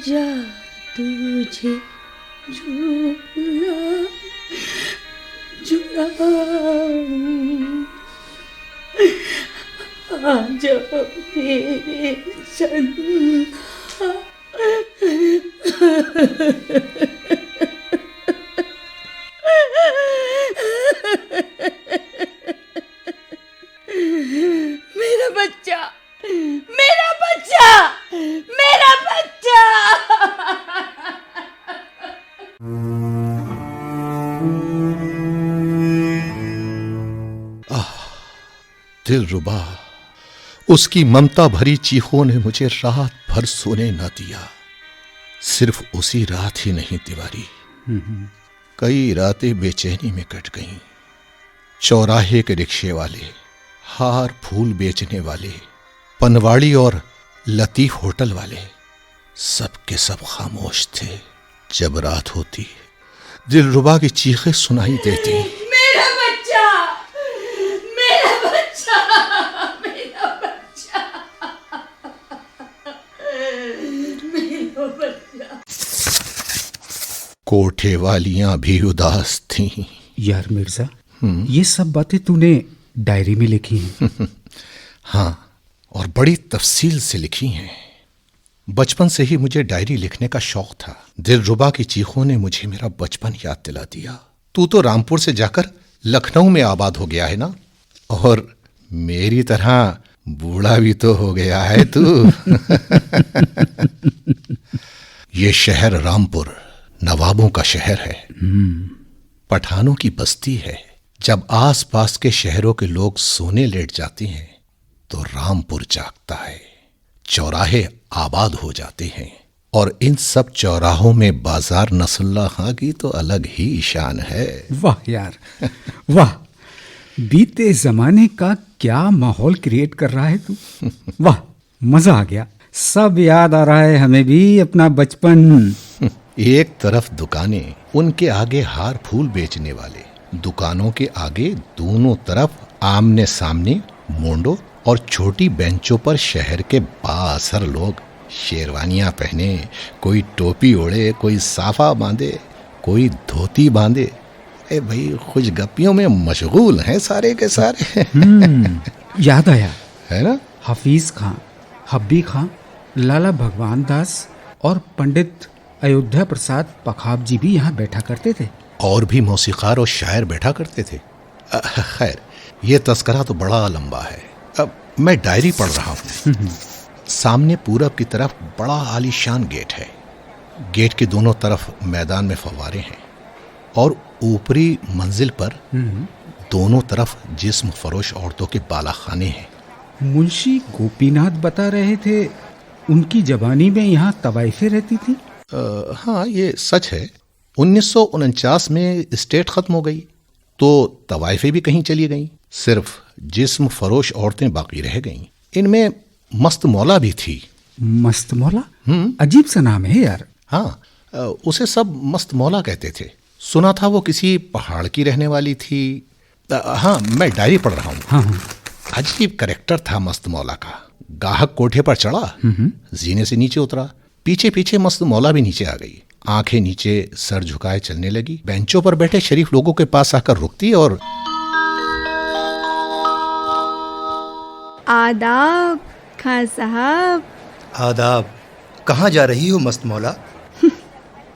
आजा तुझे झूला झुलाऊं, आजा मेरे चंदा। मेरा बच्चा, मेरा बच्चा, मेरा बच्चा। दिलरुबा, उसकी ममता भरी चीखों ने मुझे रात भर सोने न दिया। सिर्फ उसी रात ही नहीं तिवारी, कई रातें बेचैनी में कट गईं। चौराहे के रिक्शे वाले, हार फूल बेचने वाले, पनवाड़ी और लतीफ होटल वाले, सब के सब खामोश थे। जब रात होती, दिलरुबा की चीखें सुनाई देती। मेरा बच्चा, मेरा बच्चा, मेरा बच्चा, मेरा बच्चा। कोठे वालियां भी उदास थीं। यार मिर्जा, ये सब बातें तूने डायरी में लिखी हैं? हाँ, और बड़ी तफसील से लिखी हैं। बचपन से ही मुझे डायरी लिखने का शौक था। दिलरुबा की चीखों ने मुझे मेरा बचपन याद दिला दिया। तू तो रामपुर से जाकर लखनऊ में आबाद हो गया है ना, और मेरी तरह बूढ़ा भी तो हो गया है तू। ये शहर रामपुर नवाबों का शहर है, पठानों की बस्ती है। जब आसपास के शहरों के लोग सोने लेट जाते हैं तो रामपुर जागता है, चौराहे आबाद हो जाते हैं। और इन सब चौराहों में बाजार नसरुल्लाह खां की तो अलग ही शान है। वाह यार, वाह, बीते जमाने का क्या माहौल क्रिएट कर रहा है तू। वाह, मजा आ गया। सब याद आ रहा है हमें भी अपना बचपन। एक तरफ दुकानें, उनके आगे हार फूल बेचने वाले, दुकानों के आगे दोनों तरफ आमने सामने मोंडो और छोटी बेंचों पर शहर के बासर लोग शेरवानियां पहने, कोई टोपी ओढ़े, कोई साफा बांधे, कोई धोती बांधे। अरे भाई, खुशगपियों में मशगूल हैं सारे के सारे। याद आया, है ना? हफीज खां, हब्बी खां, लाला भगवान दास और पंडित अयोध्या प्रसाद पखाब जी भी यहाँ बैठा करते थे। और भी मौसीकार और शायर बैठा करते थे। खैर, ये तस्करा तो बड़ा लंबा है। अब मैं डायरी पढ़ रहा हूँ। सामने पूरब की तरफ बड़ा आलीशान गेट है। गेट के दोनों तरफ मैदान में फव्वारे हैं और ऊपरी मंजिल पर दोनों तरफ जिस्म फरोश औरतों के बालाखाने हैं। मुंशी गोपीनाथ बता रहे थे उनकी जवानी में यहाँ तवाइफें रहती थी। हाँ, ये सच है। 1949 में स्टेट खत्म हो गई तो तवाइफें भी कहीं चली गईं। सिर्फ जिस्म फरोश औरतें बाकी रह गईं। इनमें मस्त मौला भी थी। मस्त मौला? अजीब सा नाम है यार। हाँ, उसे सब मस्त मौला कहते थे। सुना था वो किसी पहाड़ की रहने वाली थी। हाँ, मैं डायरी पढ़ रहा हूँ। हाँ। अजीब कैरेक्टर था मस्त मौला का। गाहक कोठे पर चढ़ा, जीने से नीचे उतरा, पीछे पीछे मस्त मौला भी नीचे आ गई। आंखें नीचे, सर झुकाए चलने लगी। बेंचों पर बैठे शरीफ लोगों के पास आकर रुकती और आदाब खां साहब। आदाब। कहाँ जा रही हो मस्त मौला?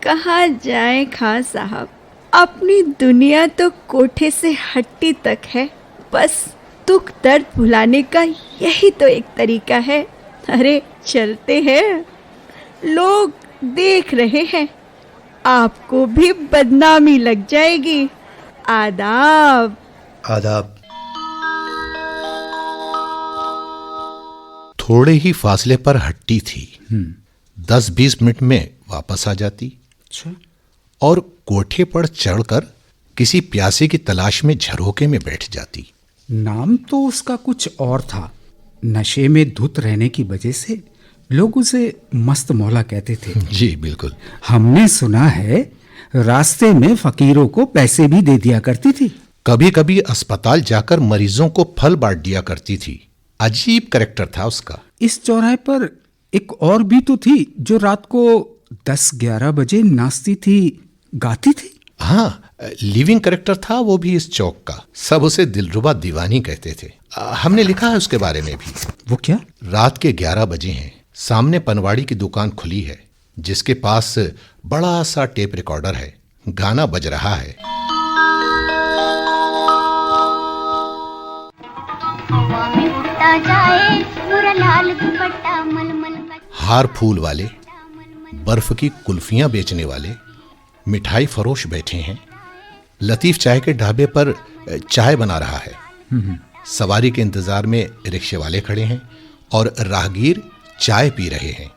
कहाँ जाए खां साहब, अपनी दुनिया तो कोठे से हट्टी तक है। बस दुख दर्द भुलाने का यही तो एक तरीका है। अरे चलते हैं, लोग देख रहे हैं, आपको भी बदनामी लग जाएगी। आदाब। आदाब। थोड़े ही फासले पर हट्टी थी। 10-20 मिनट में वापस आ जाती। अच्छा। और कोठे पर चढ़कर किसी प्यासे की तलाश में झरोके में बैठ जाती। नाम तो उसका कुछ और था। नशे में धुत रहने की वजह से लोग उसे मस्त मौला कहते थे। जी बिल्कुल। हमने सुना है रास्ते में फकीरों को पैसे भी दे दिया करती थी। कभी कभी अस्पताल जाकर मरीजों को फल बांट दिया करती थी। अजीब कैरेक्टर था उसका। इस चौराहे पर एक और भी तो थी जो रात को 10-11 बजे नाचती थी, गाती थी? हाँ, लिविंग करेक्टर था वो भी इस चौक का। सब उसे दिलरुबा दीवानी कहते थे। हमने लिखा है उसके बारे में भी। वो क्या? रात के 11 बजे हैं, सामने पनवाड़ी की दुकान खुली है, जिसके पास बड़ा सा टेप रिकॉर्डर है। गाना बज रहा है। हार फूल वाले, बर्फ की कुल्फियां बेचने वाले, मिठाई फरोश बैठे हैं। लतीफ चाय के ढाबे पर चाय बना रहा है। सवारी के इंतजार में रिक्शे वाले खड़े हैं और राहगीर चाय पी रहे हैं।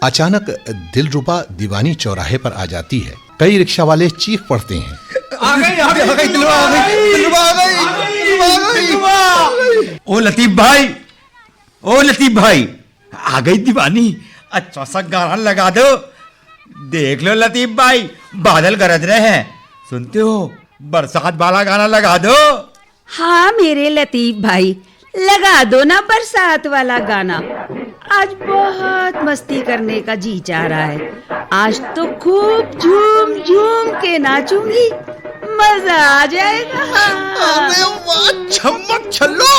अचानक दिलरुबा दीवानी चौराहे पर आ जाती है। कई रिक्शा वाले चीख पड़ते हैं, आ गई दिलरुबा, आ गई। ओ लतीफ भाई, आ गई दीवानी। अच्छा सा गाना लगा दो। देख लो लतीफ भाई, बादल गरज रहे हैं। सुनते हो? बरसात वाला गाना लगा दो। हाँ मेरे लतीफ भाई, लगा दो ना बरसात वाला गाना। आज बहुत मस्ती करने का जी चाह रहा है। आज तो खूब झूम झूम के नाचूंगी, मजा आ जाएगा। अरे वाह छम्मक छल्लो,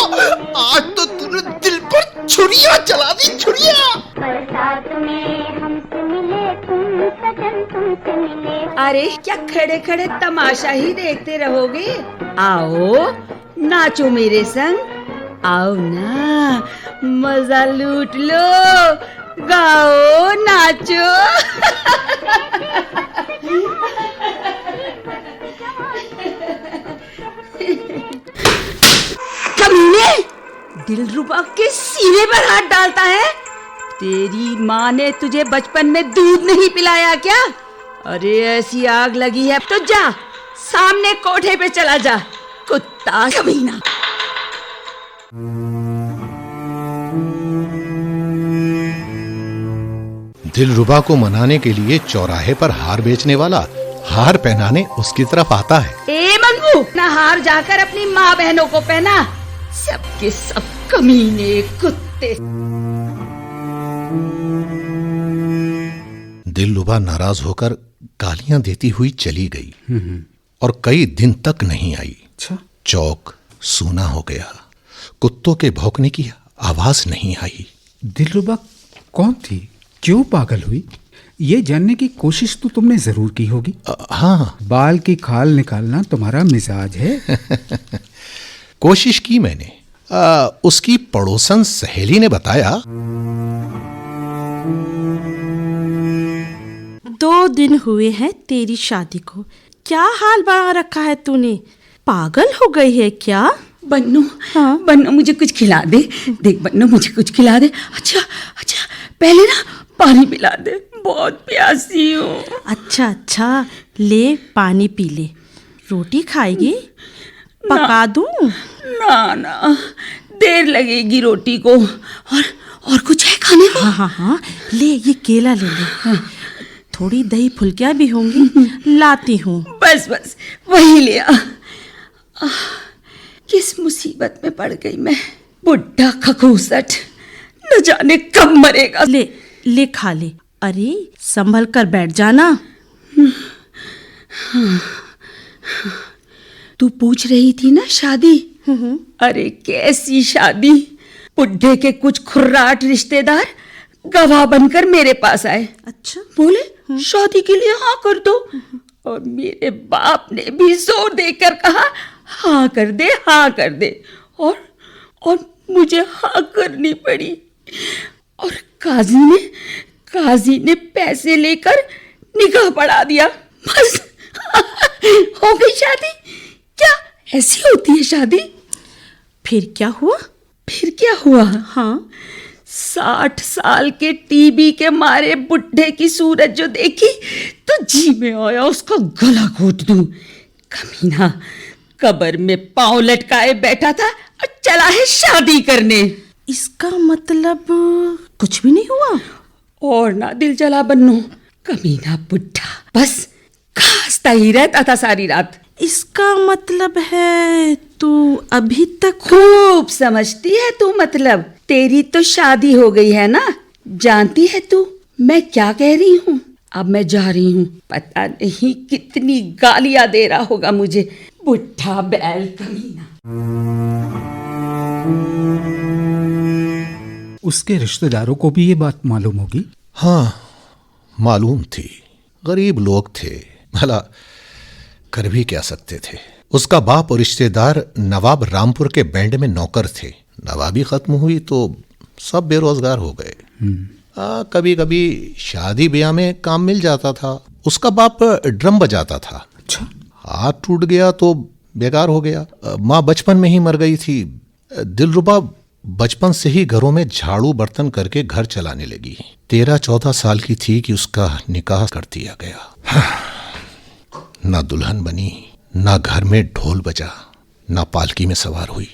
आज तो तूने दिल पर छुरियां चला दी, छुरियां। बरसात में हमसे मिले तुम सजन, तुमसे मिले। अरे क्या खड़े खड़े तमाशा ही देखते रहोगे? आओ नाचो मेरे संग, आओ ना, मजा लूट लो, गाओ नाचो। कमीने, दिलरुबा के सीने पर हाथ डालता है। तेरी माँ ने तुझे बचपन में दूध नहीं पिलाया क्या? अरे ऐसी आग लगी है तो जा सामने कोठे पे चला जा, कुत्ता कमीना। दिलरुबा को मनाने के लिए चौराहे पर हार बेचने वाला हार पहनाने उसकी तरफ आता है। ए मंगू, ना हार जाकर अपनी माँ बहनों को पहना। सबके सब कमीने कुत्ते। दिलरुबा नाराज होकर गालियां देती हुई चली गई और कई दिन तक नहीं आई। अच्छा। चौक सूना हो गया। कुत्तों के भौंकने की आवाज नहीं आई। दिलरुबा कौन थी, क्यों पागल हुई, ये जानने की कोशिश तो तुमने जरूर की होगी। हाँ, बाल की खाल निकालना तुम्हारा मिजाज है। कोशिश की मैंने। उसकी पड़ोसन सहेली ने बताया, 2 दिन हुए हैं तेरी शादी को, क्या हाल बना रखा है तूने? पागल हो गई है क्या? बन्नू, हाँ बन्नू मुझे कुछ खिला दे। देख बन्नू मुझे कुछ खिला दे। अच्छा अच्छा, पहले ना पानी पिला दे, बहुत प्यासी हूँ। अच्छा, ले पानी पी ले। रोटी खाएगी? पका दूं? ना, देर लगेगी रोटी को। और कुछ है खाने को? हाँ, ले ये केला ले ले। थोड़ी दही फुल्कियाँ भी होंगी, लाती हूँ। बस वही ले आ। किस मुसीबत में पड़ गई मैं। बुढ़ा खखूसट, न जाने कब मरेगा। ले खा ले। अरे संभल कर बैठ जाना। तू पूछ रही थी ना शादी? अरे कैसी शादी? बुढ़े के कुछ खुर्राट रिश्तेदार गवाह बनकर मेरे पास आए। अच्छा। बोले शादी के लिए हाँ कर दो, और मेरे बाप ने भी जोर देकर कहा हाँ कर दे, और मुझे हाँ करनी पड़ी। और काजी ने पैसे लेकर निकाह पढ़ा दिया। बस हो गई शादी। क्या ऐसी होती है शादी? फिर क्या हुआ? हाँ, 60 साल के टीबी के मारे बुढ़े की सूरत जो देखी तो जी में आया उसका गला घोट दूं। कमीना कब्र में पांव लटकाए बैठा था और चला है शादी करने। इसका मतलब कुछ भी नहीं हुआ? और ना दिल जला बन्नू, कमीना बुढ़ा बस खांसता ही रहता था सारी रात। इसका मतलब है तू अभी तक खूब समझती है तू। मतलब तेरी तो शादी हो गई है ना, जानती है तू मैं क्या कह रही हूँ? अब मैं जा रही हूँ। पता नहीं कितनी गालियां दे रहा होगा मुझे, बुढ़ा बैल कमीना। उसके रिश्तेदारों को भी ये बात मालूम होगी? हाँ, मालूम थी। गरीब लोग थे, भला कर भी क्या सकते थे। उसका बाप और रिश्तेदार नवाब रामपुर के बैंड में नौकर थे। नवाबी खत्म हुई तो सब बेरोजगार हो गए। कभी कभी शादी ब्याह में काम मिल जाता था। उसका बाप ड्रम बजाता था। अच्छा। हाथ टूट गया तो बेकार हो गया। माँ बचपन में ही मर गई थी। दिलरुबा बचपन से ही घरों में झाड़ू बर्तन करके घर चलाने लगी। 13-14 साल की थी कि उसका निकाह कर दिया गया। ना दुल्हन बनी, ना घर में ढोल बजा, ना पालकी में सवार हुई,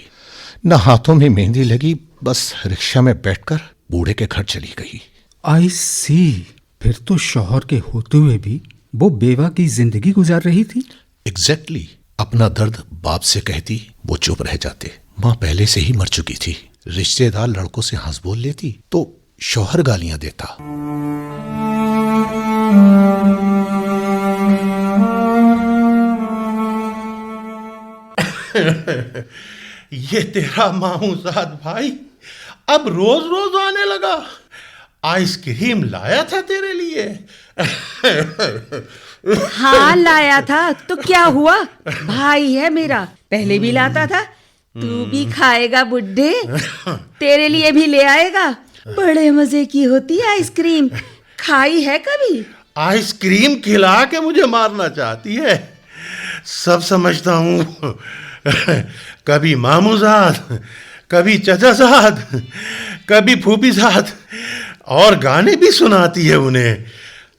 ना हाथों में मेहंदी लगी। बस रिक्शा में बैठकर बूढ़े के घर चली गई। आई सी। फिर तो शौहर के होते हुए भी वो बेवा की जिंदगी गुजार रही थी। एग्जैक्टली। अपना दर्द बाप से कहती, वो चुप रह जाते। माँ पहले से ही मर चुकी थी। रिश्तेदार लड़कों से हंस बोल लेती तो शौहर गालियां देता। ये तेरा मामूजाद भाई अब रोज रोज आने लगा। आइसक्रीम लाया था तेरे लिए। हाँ लाया था तो क्या हुआ, भाई है मेरा, पहले भी लाता था। तू भी खाएगा बुड्ढे, तेरे लिए भी ले आएगा। बड़े मजे की होती है आइसक्रीम, खाई है कभी? आइसक्रीम खिला के मुझे मारना चाहती है, सब समझता हूँ। कभी मामूजाद, कभी चचाजाद, कभी फूफीजाद, और गाने भी सुनाती है उन्हें।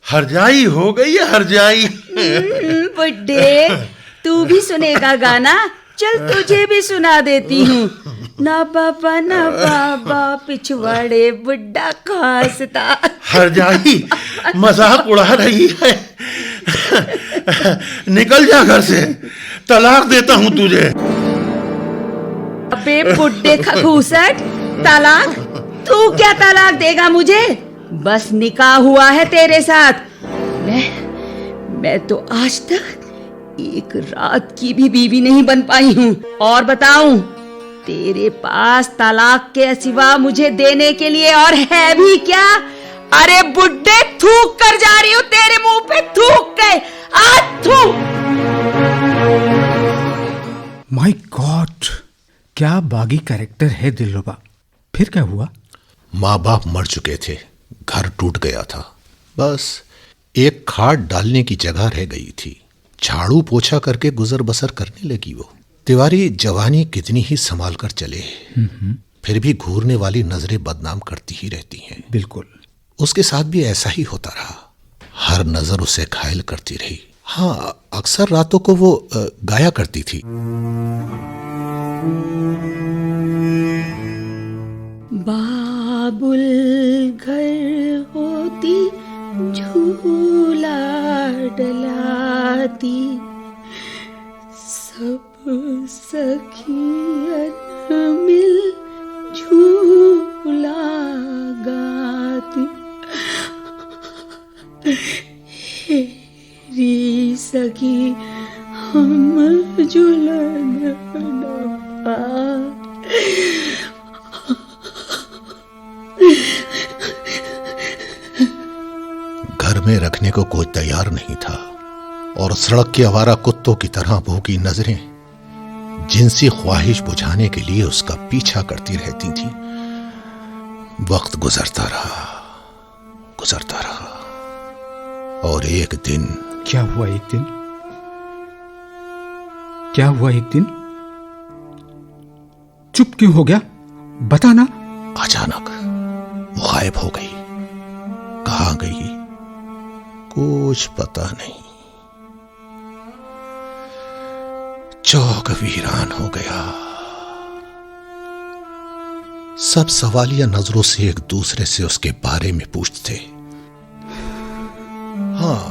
हरजाई हो गई है, हरजाई। बुड्ढे, तू भी सुनेगा गाना? चल तुझे भी सुना देती हूँ। ना बाबा पिछवाड़े बुड्ढा खासता। हरजाई मजाक उड़ा रही है। निकल जा घर से, तलाक देता हूँ तुझे। अबे बुड्ढे खखूसट, तलाक? तू क्या तलाक देगा मुझे? बस निकाह हुआ है तेरे साथ। मैं तो आज तक एक रात की भी बीवी नहीं बन पाई हूँ। और बताऊं, तेरे पास तलाक के सिवा मुझे देने के लिए और है भी क्या? अरे बुड्ढे, थूक कर जा रही हूँ तेरे मुंह पे, थूक के आज थूक। माय गॉड, क्या बागी कैरेक्टर है दिलरुबा। फिर क्या हुआ? माँ बाप मर चुके थे, घर टूट गया था। बस एक खाट डालने की जगह रह गई थी। झाड़ू पोछा करके गुजर बसर करने लगी वो। तिवारी जवानी कितनी ही संभाल कर चले, फिर भी घूरने वाली नजरें बदनाम करती ही रहती हैं। बिल्कुल। उसके साथ भी ऐसा ही होता रहा। हर नजर उसे घायल करती रही। हाँ, अक्सर रातों को वो गाया करती थी। बाबुल घर होती, झूला डलाती, सब सखियन मिल झूला गाती। हेरी सखी हम झूलन घर में रखने को कोई तैयार नहीं था और सड़क के आवारा कुत्तों की तरह भूखी नजरें जिनसी ख्वाहिश बुझाने के लिए उसका पीछा करती रहती थी। वक्त गुजरता रहा और एक दिन। क्या हुआ एक दिन? क्या हुआ एक दिन? चुप क्यों हो गया? बताना। अचानक वो गायब हो गई। कहाँ गई कुछ पता नहीं। चौक वीरान हो गया। सब सवालिया नजरों से एक दूसरे से उसके बारे में पूछते। हाँ,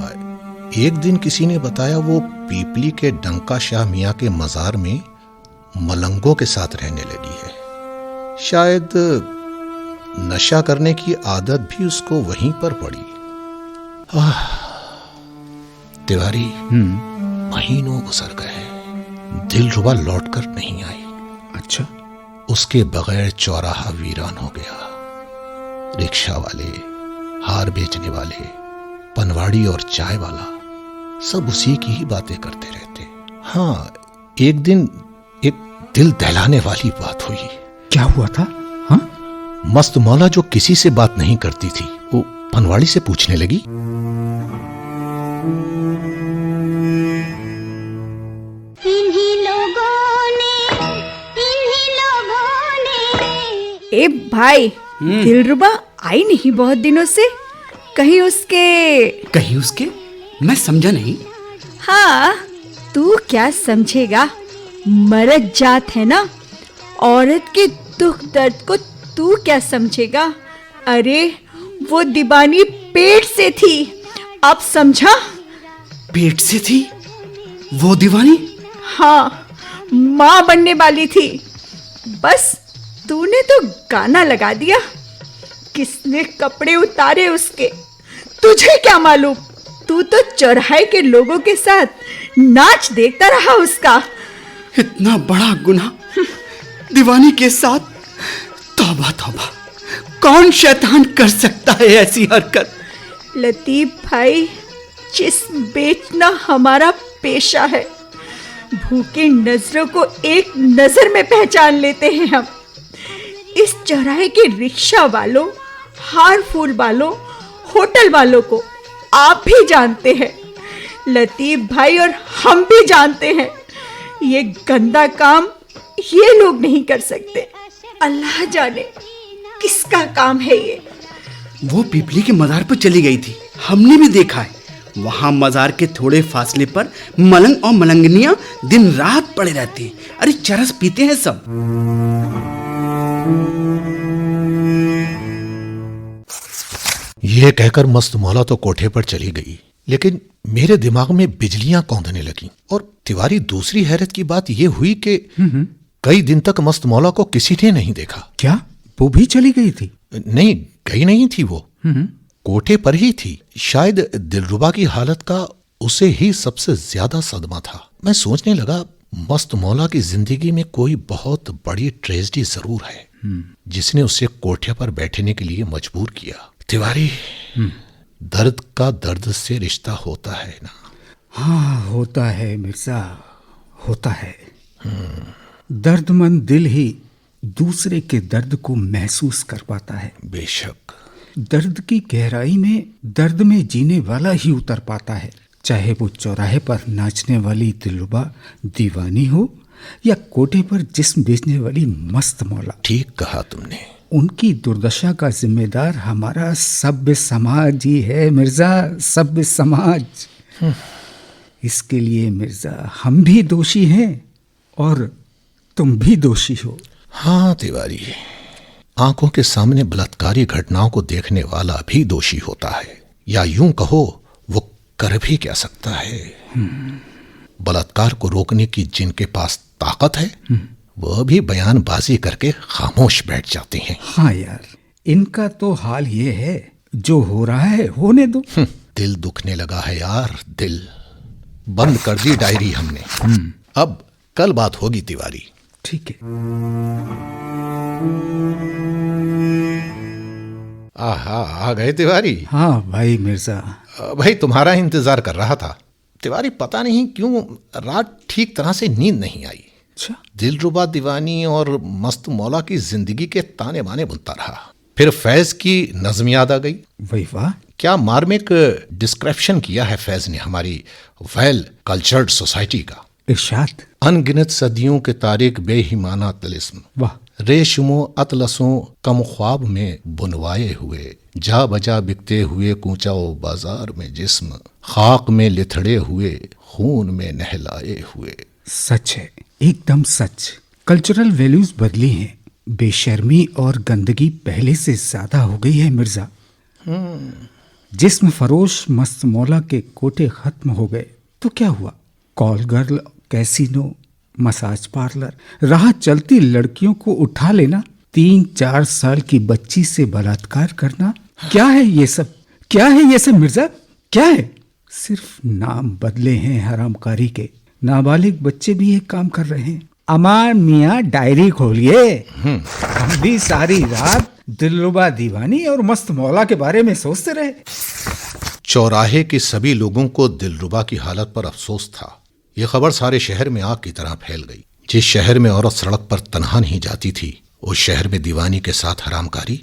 एक दिन किसी ने बताया वो पीपली के डंका शाह मियां के मजार में मलंगों के साथ रहने लगी है। शायद नशा करने की आदत भी उसको वहीं पर पड़ी। तिवारी, महीनों गुजर गए, दिलरुबा लौटकर नहीं आई। अच्छा, उसके बगैर चौराहा वीरान हो गया। रिक्शा वाले, हार बेचने वाले, पनवाड़ी और चाय वाला सब उसी की ही बातें करते रहते। हाँ, एक दिन एक दिल दहलाने वाली बात हुई। क्या हुआ था? हाँ, मस्त मौला जो किसी से बात नहीं करती थी, वो पनवाड़ी से पूछने लगी, ए भाई, दिलरुबा आई नहीं बहुत दिनों से। कहीं उसके मैं समझा नहीं। हाँ, तू क्या समझेगा, मर्द जात है ना, औरत के दुख दर्द को तू क्या समझेगा। अरे वो दीवानी पेट से थी, अब समझा? पेट से थी वो दीवानी? हाँ, माँ बनने वाली थी। बस तूने तो गाना लगा दिया। किसने कपड़े उतारे उसके, तुझे क्या मालूम? तू तो चौराहे के लोगों के साथ नाच देखता रहा उसका। इतना बड़ा गुनाह दीवानी के साथ? तौबा तौबा, कौन शैतान कर सकता है ऐसी हरकत? लतीफ भाई, जिस्म बेचना हमारा पेशा है। भूखे नजरों को एक नजर में पहचान लेते हैं हम। इस चौराहे के रिक्शा वालों, हार फूल वालों, होटल वालों को आप भी जानते हैं, लतीफ भाई, और हम भी जानते हैं। ये गंदा काम ये लोग नहीं कर सकते। अल्लाह जाने किसका काम है ये। वो पीपली के मजार पर चली गई थी, हमने भी देखा है। वहां मजार के थोड़े फासले पर मलंग और मलंगनियां दिन रात पड़े रहते हैं। अरे चरस पीते हैं सब। यह कहकर मस्त मौला तो कोठे पर चली गई, लेकिन मेरे दिमाग में बिजलियां कौंधने लगीं। और तिवारी, दूसरी हैरत की बात यह हुई कि कई दिन तक मस्त मौला को किसी ने नहीं देखा। क्या वो भी चली गई थी? नहीं, गई नहीं थी वो, कोठे पर ही थी। शायद दिलरुबा की हालत का उसे ही सबसे ज्यादा सदमा था। मैं सोचने लगा, मस्त मौला की जिंदगी में कोई बहुत बड़ी ट्रेजेडी जरूर है जिसने उसे कोठे पर बैठने के लिए मजबूर किया। तिवारी, दर्द का दर्द से रिश्ता होता है ना? हाँ, होता है मिर्जा, होता है। दर्दमंद दिल ही दूसरे के दर्द को महसूस कर पाता है। बेशक। दर्द की गहराई में दर्द में जीने वाला ही उतर पाता है, चाहे वो चौराहे पर नाचने वाली दिलरुबा दीवानी हो या कोठे पर जिस्म बेचने वाली मस्त मौला। ठीक कहा तुमने। उनकी दुर्दशा का जिम्मेदार हमारा सभ्य समाज ही है मिर्जा, सभ्य समाज। इसके लिए मिर्जा हम भी दोषी हैं और तुम भी दोषी हो। हाँ तिवारी, आंखों के सामने बलात्कारी घटनाओं को देखने वाला भी दोषी होता है, या यूं कहो वो कर भी क्या सकता है। बलात्कार को रोकने की जिनके पास ताकत है वह भी बयानबाजी करके खामोश बैठ जाते हैं। हाँ यार, इनका तो हाल ये है, जो हो रहा है होने दो। दिल दुखने लगा है यार, दिल। बंद कर दी डायरी हमने। अब कल बात होगी तिवारी। ठीक है। आहा, आ गए तिवारी। हाँ भाई मिर्जा। भाई तुम्हारा इंतजार कर रहा था। तिवारी, पता नहीं क्यों रात ठीक तरह से नींद नहीं आई। अच्छा। दिलरुबा दीवानी और मस्त मौला की जिंदगी के ताने बाने बुनता रहा। फिर फैज की नज्म याद आ गई। वही वाह, क्या मार्मिक डिस्क्रिप्शन किया है फैज ने हमारी वेल कल्चर्ड सोसाइटी का। इरशाद। अनगिनत सदियों के तारिक बेहिमाना तिलिस्म, वाह। रेशमो अतलसों कम ख्वाब में बुनवाए हुए, जा बजा बिकते हुए कूचाओ बाजार में जिस्म, खाक में लिथड़े हुए खून में नहलाए हुए। सच है, एकदम सच। कल्चरल वैल्यूज बदली हैं, बेशर्मी और गंदगी पहले से ज्यादा हो गई है मिर्जा। जिस्म फरोश मस्त मौला के कोटे खत्म हो गए तो क्या हुआ? Call girl, casino, massage parlour, राह चलती लड़कियों को उठा लेना, 3-4 साल की बच्ची से बलात्कार करना, क्या है ये सब? क्या है ये सब मिर्जा? क्या है? सिर्फ नाम बदले हैं हरामकारी के, नाबालिग बच्चे भी एक काम कर रहे हैं। अमान मियाँ डायरी खोलिए। हम भी सारी रात दिलरुबा दीवानी और मस्त मौला के बारे में सोचते रहे। चौराहे के सभी लोगों को दिलरुबा की हालत पर अफसोस था। यह खबर सारे शहर में आग की तरह फैल गई। जिस शहर में औरत सड़क पर तन्हा नहीं जाती थी, उस शहर में दीवानी के साथ हरामकारी।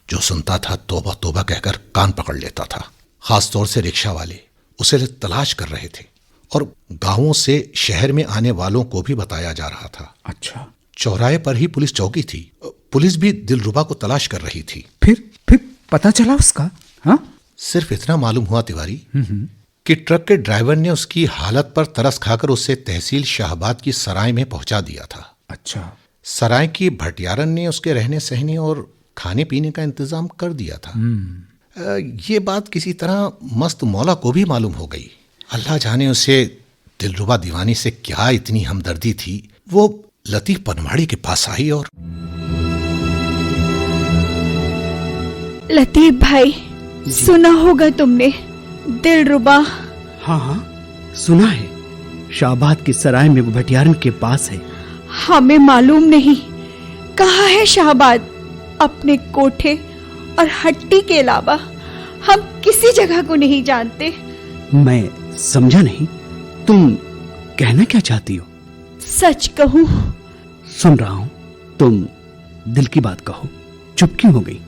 जो सुनता था तौबा तौबा कहकर कान पकड़ लेता था। खासतौर से रिक्शा वाले उसे तलाश कर रहे थे और गांवों से शहर में आने वालों को भी बताया जा रहा था। अच्छा, चौराहे पर ही पुलिस चौकी थी। पुलिस भी दिलरुबा को तलाश कर रही थी। फिर पता चला उसका? हाँ, सिर्फ इतना मालूम हुआ तिवारी कि ट्रक के ड्राइवर ने उसकी हालत पर तरस खाकर उसे तहसील शाहबाद की सराय में पहुंचा दिया था। अच्छा। सराय की भटियारन ने उसके रहने सहने और खाने पीने का इंतजाम कर दिया था। ये बात किसी तरह मस्त मौला को भी मालूम हो गई। अल्लाह जाने उसे दिलरुबा दीवानी से क्या इतनी हमदर्दी थी। वो लतीफ पनवाड़ी के पास आई और लतीफ भाई, सुना होगा तुमने, दिलरुबा। हाँ हाँ, सुना है। शाहबाद की सराय में वो भटियारन के पास है। हमें मालूम नहीं कहाँ है शाहबाद। अपने कोठे और हट्टी के अलावा हम किसी जगह को नहीं जानते। मैं समझा नहीं, तुम कहना क्या चाहती हो? सच कहूं? सुन रहा हूं, तुम दिल की बात कहो। चुप क्यों हो गई?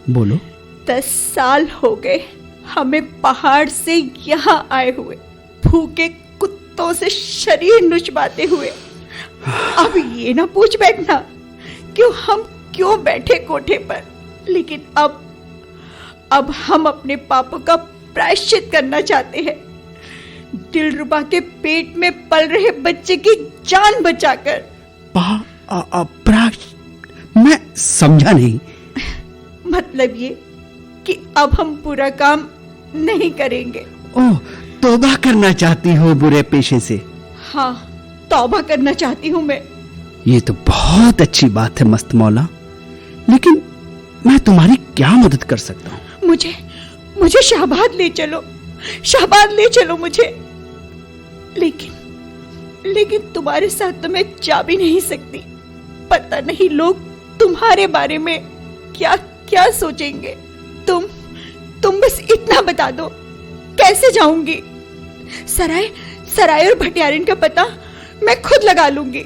बोलो। 10 साल हो गए हमें पहाड़ से यहाँ आए हुए, भूखे कुत्तों से शरीर नुचवाते हुए। अब ये ना पूछ बैठना क्यों बैठे कोठे पर। लेकिन अब हम अपने पापों का प्रायश्चित करना चाहते हैं, दिलरुबा के पेट में पल रहे बच्चे की जान बचाकर। मैं समझा नहीं। मतलब ये कि अब हम बुरा काम नहीं करेंगे। ओह, तौबा करना चाहती हो बुरे पेशे से? हाँ, तौबा करना चाहती हूँ मैं। ये तो बहुत अच्छी बात है मस्त मौला, लेकिन मैं तुम्हारी क्या मदद कर सकता हूँ? मुझे शाहबाद ले चलो मुझे। लेकिन तुम्हारे साथ तो मैं जा भी नहीं सकती। पता नहीं लोग तुम्हारे बारे में क्या क्या सोचेंगे। तुम बस इतना बता दो, कैसे जाऊंगी? सराय और भटियारन का पता मैं खुद लगा लूंगी।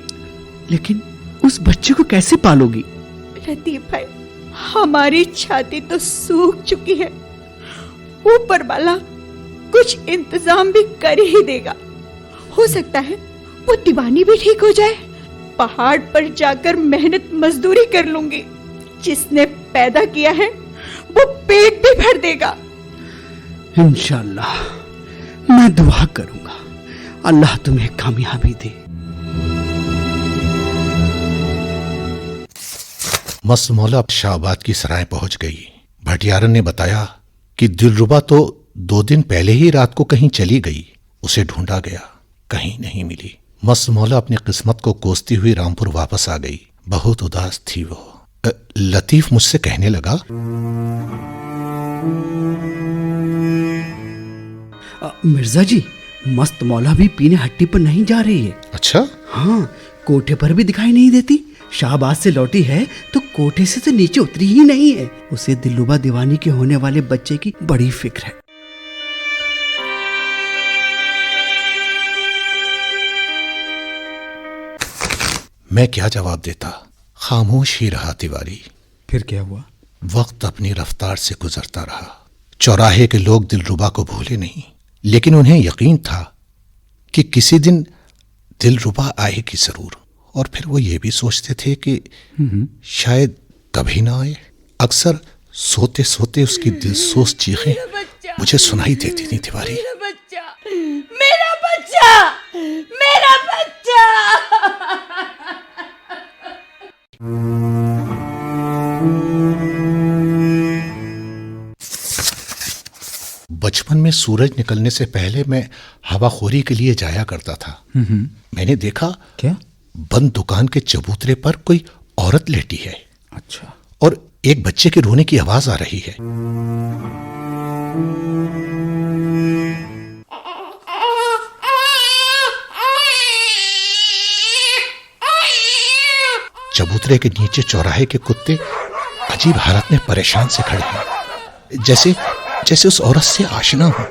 लेकिन उस बच्चे को कैसे पालोगी? लतीफ भाई, हमारी छाती तो सूख चुकी है, ऊपर वाला कुछ इंतजाम भी कर ही देगा। हो सकता है वो दीवानी भी ठीक हो जाए। पहाड़ पर जाकर मेहनत मजदूरी कर लूंगी। जिसने पैदा किया है वो पेट भी भर देगा। इंशाल्लाह मैं दुआ करूंगा, अल्लाह तुम्हें कामयाबी दे। मस्त मौला शाहबाद की सराय पहुंच गई। भटियारन ने बताया कि दिलरुबा तो 2 दिन पहले ही रात को कहीं चली गई। उसे ढूंढा गया, कहीं नहीं मिली। मस्त मौला अपनी किस्मत को कोसती हुई रामपुर वापस आ गई। बहुत उदास थी वो। लतीफ मुझसे कहने लगा, मिर्जा जी, मस्त मौला भी पीने हट्टी पर नहीं जा रही है। अच्छा? हाँ, कोठे पर भी दिखाई नहीं देती। शाहबाद से लौटी है तो कोठे से तो नीचे उतरी ही नहीं है। उसे दिलरुबा दीवानी के होने वाले बच्चे की बड़ी फिक्र है। मैं क्या जवाब देता? खामोश ही रहा तिवारी। फिर क्या हुआ? वक्त अपनी रफ्तार से गुजरता रहा। चौराहे के लोग दिलरुबा को भूले नहीं, लेकिन उन्हें यकीन था कि किसी दिन दिलरुबा आएगी जरूर। और फिर वो ये भी सोचते थे कि शायद कभी ना आए। अक्सर सोते सोते उसकी दिलसोज चीखें मुझे सुनाई देती थी तिवारी। मेरा बच्चा। बचपन में सूरज निकलने से पहले मैं हवाखोरी के लिए जाया करता था। मैंने देखा, क्या? बंद दुकान के चबूतरे पर कोई औरत लेटी है। अच्छा। और एक बच्चे के रोने की आवाज आ रही है। चबूतरे के नीचे चौराहे के कुत्ते अजीब हालत में परेशान से खड़े हैं, जैसे जैसे उस औरत से आशना हो।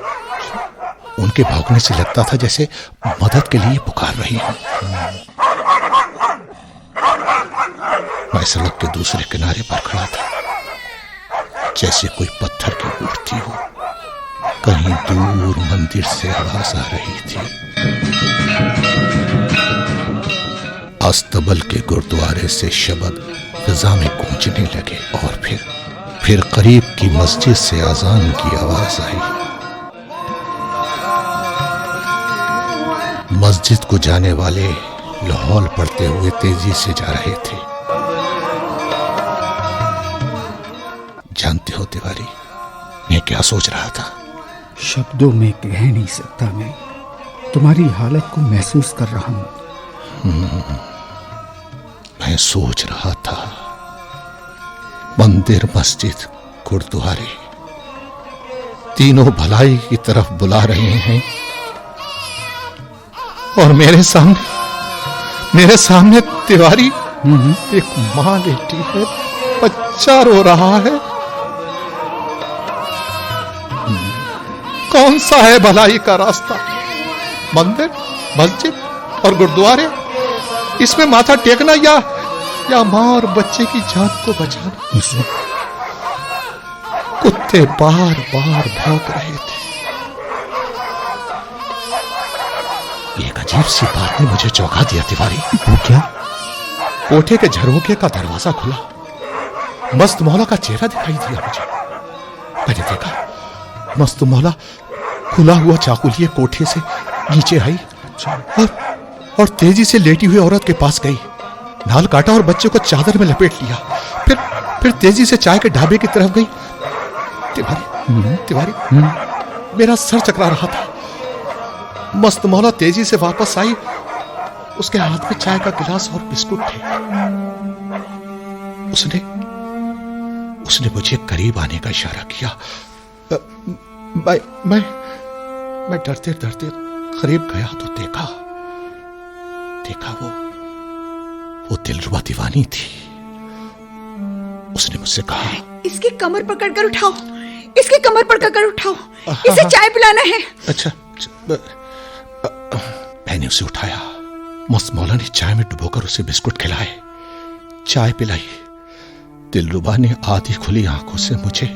उनके भौंकने से लगता था जैसे मदद के लिए पुकार रही हूं। मैं सड़क के दूसरे किनारे पर खड़ा था, जैसे कोई पत्थर की मूर्ति हो। कहीं दूर मंदिर से आवाज आ रही थी। अस्तबल के गुरुद्वारे से शब्द फिजा में गूंजने लगे और फिर करीब की मस्जिद से अजान की आवाज आई। मस्जिद को जाने वाले लाहौल पड़ते हुए तेजी से जा रहे थे। जानते हो तिवारी, मैं क्या सोच रहा था? शब्दों में कह नहीं सकता। मैं तुम्हारी हालत को महसूस कर रहा हूं। मैं सोच रहा था, मंदिर, मस्जिद, गुरुद्वारे तीनों भलाई की तरफ बुला रहे हैं और मेरे सामने तिवारी एक मां लेटी है, बच्चा रो रहा है। कौन सा है भलाई का रास्ता? मंदिर, मस्जिद और गुरुद्वारे, इसमें माथा टेकना या मां और बच्चे की जान को बचाना? कुत्ते बार बार भौंक रहे थे। एक अजीब सी बात ने मुझे चौंका दिया तिवारी। वो क्या? कोठे के झरोखे का दरवाजा खुला, मस्त मौला का चेहरा दिखाई दिया मुझे। मैंने देखा मस्त मौला खुला हुआ चाकू लिए कोठे से नीचे आई और तेजी से लेटी हुई औरत के पास गई, नाल काटा और बच्चे को चादर में लपेट लिया। फिर तेजी से चाय के ढाबे की तरफ गई। तिवारी, मेरा सर चकरा रहा था। मस्त मौला तेजी से वापस आई, उसके हाथ में चाय का गिलास और बिस्कुट थे। उसने मुझे करीब आने का इशारा किया। मैं डरते डरते करीब गया तो देखा वो दिलरुबा दीवानी थी। उसने मुझसे कहा, इसकी कमर पकड़कर उठाओ, इसकी कमर पकड़कर उठाओ, इसे चाय पिलाना है। अच्छा, मैंने उसे उठाया। मस्त मौला ने चाय में डुबोकर उसे बिस्कुट खिलाए, चाय पिलाई। दिलरुबा ने आधी खुली आंखों से मुझे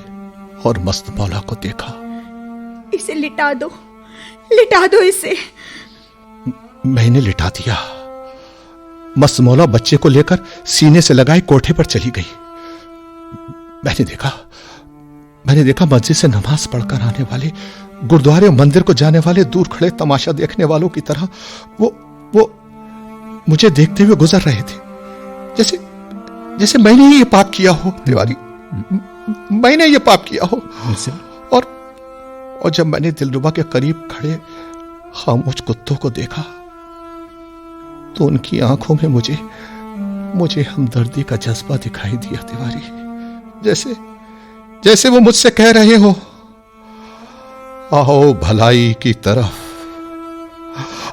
और मस्त मौला को देखा। इसे लिटा दो इसे। मैंने लिटा दिया। मस्त मौला बच्चे को लेकर सीने से लगाए कोठे पर चली गई। मैंने देखा मस्जिद से नमाज पढ़कर आने वाले, गुरुद्वारे और मंदिर को जाने वाले दूर खड़े तमाशा देखने वालों की तरह वो मुझे देखते हुए गुजर रहे थे, जैसे मैंने ही ये पाप किया हो। तिवारी, मैंने ये पाप किया हो। और जब मैंने दिलरुबा के करीब खड़े खामोश कुत्तों को देखा तो उनकी आंखों में मुझे हमदर्दी का जज्बा दिखाई दिया तिवारी। जैसे वो मुझसे कह रहे हो, आओ भलाई की तरफ,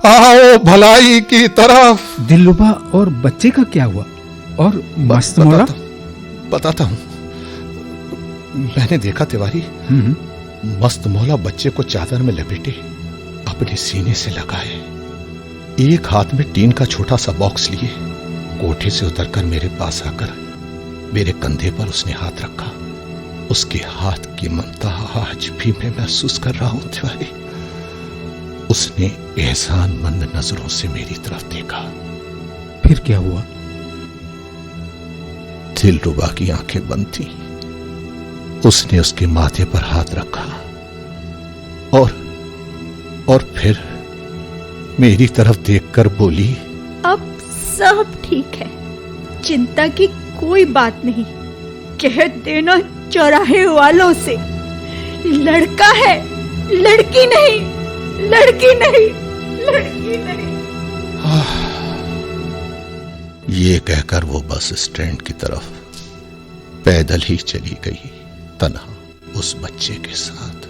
आओ भलाई की तरफ। दिलरुबा और बच्चे का क्या हुआ? और मस्त मौला? बताता हूं। मैंने देखा तिवारी, मस्त मौला बच्चे को चादर में लपेटे अपने सीने से लगाए, एक हाथ में टीन का छोटा सा बॉक्स लिए कोठे से उतरकर मेरे पास आकर मेरे कंधे पर उसने हाथ रखा। उसके हाथ की ममता आज भी मैं महसूस कर रहा हूं तिवारी। उसने एहसानमंद नजरों से मेरी तरफ देखा। फिर क्या हुआ? दिलरुबा की आंखें बंद थी। उसने उसके माथे पर हाथ रखा और फिर मेरी तरफ देखकर बोली, अब सब ठीक है, चिंता की कोई बात नहीं। कह देना चौराहे वालों से, लड़का है, लड़की नहीं, लड़की नहीं, लड़की नहीं। ये कहकर वो बस स्टैंड की तरफ पैदल ही चली गई, तन्हा उस बच्चे के साथ।